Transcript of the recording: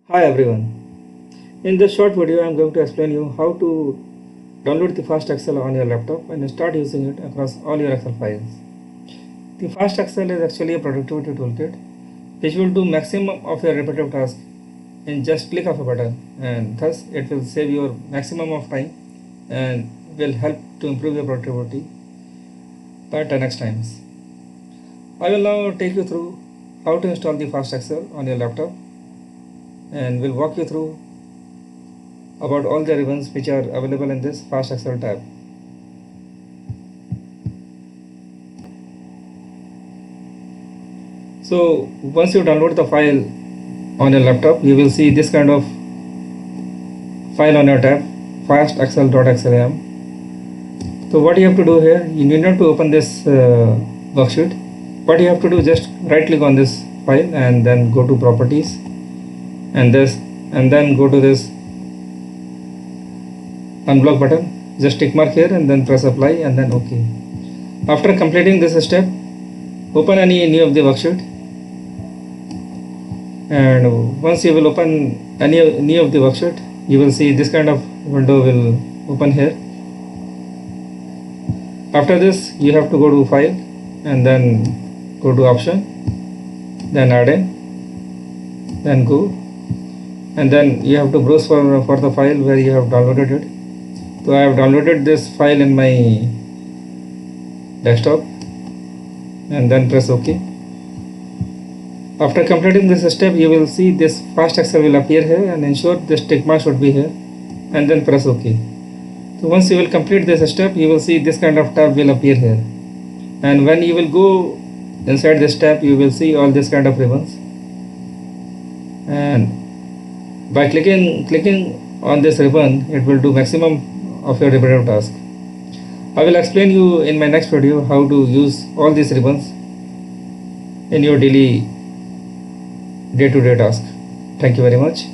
Hi everyone. In this short video I am going to explain you how to download the FastXL on your laptop and start using it across all your Excel files. The FastXL is actually a productivity toolkit which will do maximum of your repetitive tasks in just click of a button, and thus it will save your maximum of time and will help to improve your productivity by 10x times. I will now take you through how to install the FastXL on your laptop and will walk you through about all the ribbons which are available in this FastXL tab. So once you download the file on your laptop, you will see this kind of file on your tab, fastxl.xlam. So what you have to do here, you need not to open this worksheet. What you have to do, just right click on this file and then go to properties and then go to this unblock button, just tick mark here and then press apply and then OK. After completing this step, open any of the worksheet, and once you will open any of the worksheet, you will see this kind of window will open here. After this, you have to go to file and then go to option, then add in, then go, and then you have to browse for the file where you have downloaded it. So I have downloaded this file in my desktop and then press OK. After completing this step, you will see this FastXL will appear here, and ensure this tick mark should be here and then press OK. So once you will complete this step, you will see this kind of tab will appear here, and when you will go inside this tab, you will see all this kind of ribbons, and by clicking on this ribbon, it will do maximum of your repetitive task. I will explain you in my next video how to use all these ribbons in your daily day-to-day task. Thank you very much.